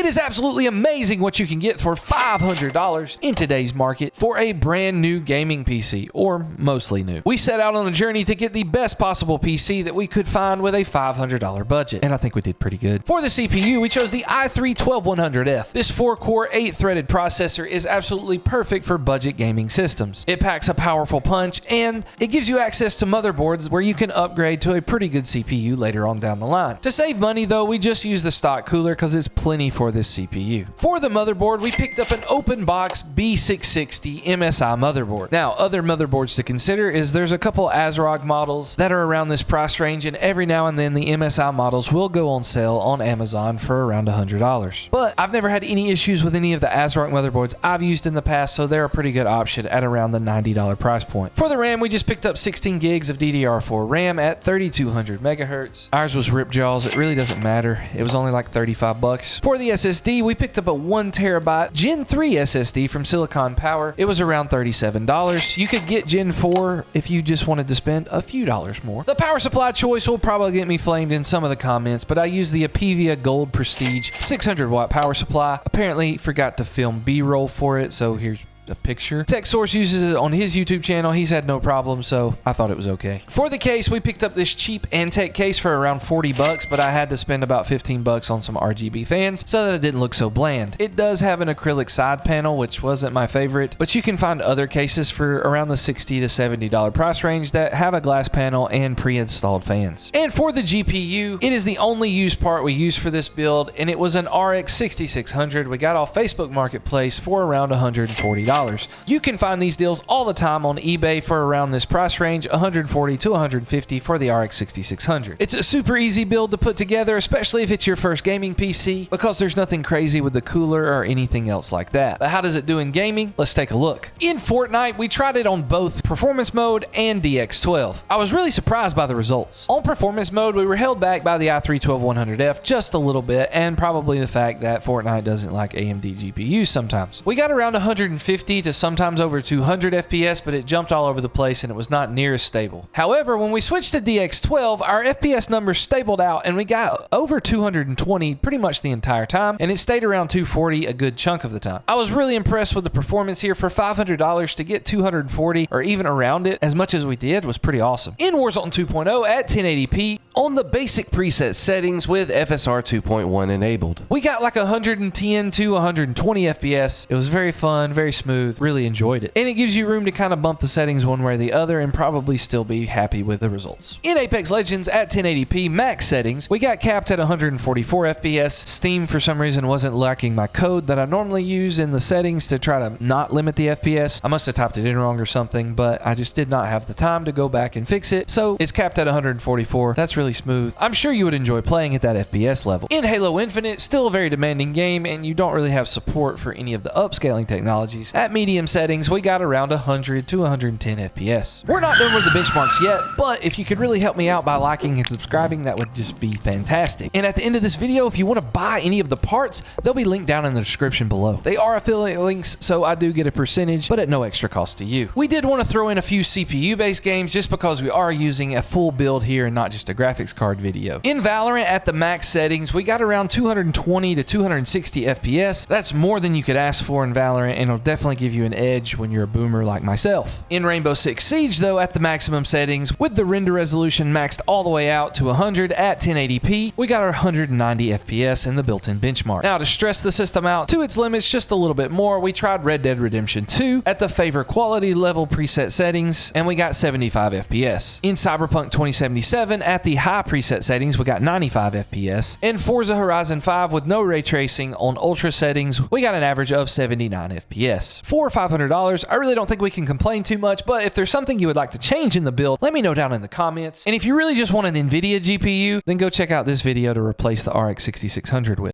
is absolutely amazing what you can get for $500 in today's market for a brand new gaming PC, or mostly new. We set out on a journey to get the best possible PC that we could find with a $500 budget, and I think we did pretty good. For the CPU, we chose the i3-12100F. This 4-core, 8-threaded processor is absolutely perfect for budget gaming systems. It packs a powerful punch, and it gives you access to motherboards where you can upgrade to a pretty good CPU later on down the line. To save money though, we just use the stock cooler because it's plenty for this CPU. For the motherboard, we picked up an open box B660 MSI motherboard. Now, other motherboards to consider is there's a couple ASRock models that are around this price range, and every now and then the MSI models will go on sale on Amazon for around $100. But I've never had any issues with any of the ASRock motherboards I've used in the past, so they're a pretty good option at around the $90 price point. For the RAM, we just picked up 16 gigs of DDR4 RAM at 3200 megahertz. Ours was ripjaws. It really doesn't matter. It was only like 35 bucks. For the SSD, we picked up a 1 terabyte Gen 3 SSD from Silicon Power. It was around $37. You could get Gen 4 if you just wanted to spend a few dollars more. The power supply choice will probably get me flamed in some of the comments, but I used the Apevia Gold Prestige 600 watt power supply. Apparently forgot to film B-roll for it, so here's a picture. TechSource uses it on his YouTube channel. He's had no problem, so I thought it was okay. For the case, we picked up this cheap Antec case for around 40 bucks, but I had to spend about 15 bucks on some RGB fans so that it didn't look so bland. It does have an acrylic side panel, which wasn't my favorite, but you can find other cases for around the $60 to $70 price range that have a glass panel and pre-installed fans. And for the GPU, it is the only used part we used for this build, and it was an RX 6600 we got off Facebook Marketplace for around $140. You can find these deals all the time on eBay for around this price range, $140 to $150 for the RX 6600. It's a super easy build to put together, especially if it's your first gaming PC, because there's nothing crazy with the cooler or anything else like that. But how does it do in gaming? Let's take a look. In Fortnite, we tried it on both performance mode and DX12. I was really surprised by the results. On performance mode, we were held back by the i3-12100F just a little bit, and probably the fact that Fortnite doesn't like AMD GPUs sometimes. We got around 150 to sometimes over 200 FPS, but it jumped all over the place and it was not near as stable. However, when we switched to DX12, our FPS numbers stabled out and we got over 220 pretty much the entire time, and it stayed around 240 a good chunk of the time. I was really impressed with the performance here. For $500 to get 240 or even around it as much as we did was pretty awesome. In Warzone 2.0 at 1080p on the basic preset settings with FSR 2.1 enabled, we got like 110 to 120 FPS. It was very fun, very smooth. Really enjoyed it. And it gives you room to kind of bump the settings one way or the other and probably still be happy with the results. In Apex Legends at 1080p max settings, we got capped at 144 FPS. Steam for some reason wasn't liking my code that I normally use in the settings to try to not limit the FPS. I must have typed it in wrong or something, but I just did not have the time to go back and fix it. So it's capped at 144. That's really smooth. I'm sure you would enjoy playing at that FPS level. In Halo Infinite, still a very demanding game, and you don't really have support for any of the upscaling technologies. At medium settings, we got around 100 to 110 FPS. We're not done with the benchmarks yet, but if you could really help me out by liking and subscribing, that would just be fantastic. And at the end of this video, if you want to buy any of the parts, they'll be linked down in the description below. They are affiliate links, so I do get a percentage, but at no extra cost to you. We did want to throw in a few CPU-based games just because we are using a full build here and not just a graphics card video. In Valorant at the max settings, we got around 220 to 260 FPS. That's more than you could ask for in Valorant, and it'll definitely give you an edge when you're a boomer like myself. In Rainbow Six Siege though, at the maximum settings, with the render resolution maxed all the way out to 100 at 1080p, we got our 190 FPS in the built-in benchmark. Now to stress the system out to its limits just a little bit more, we tried Red Dead Redemption 2 at the favor quality level preset settings, and we got 75 FPS. In Cyberpunk 2077 at the high preset settings, we got 95 FPS. In Forza Horizon 5 with no ray tracing on ultra settings, we got an average of 79 FPS. For $500, I really don't think we can complain too much, but if there's something you would like to change in the build, let me know down in the comments. And if you really just want an NVIDIA GPU, then go check out this video to replace the RX 6600 with.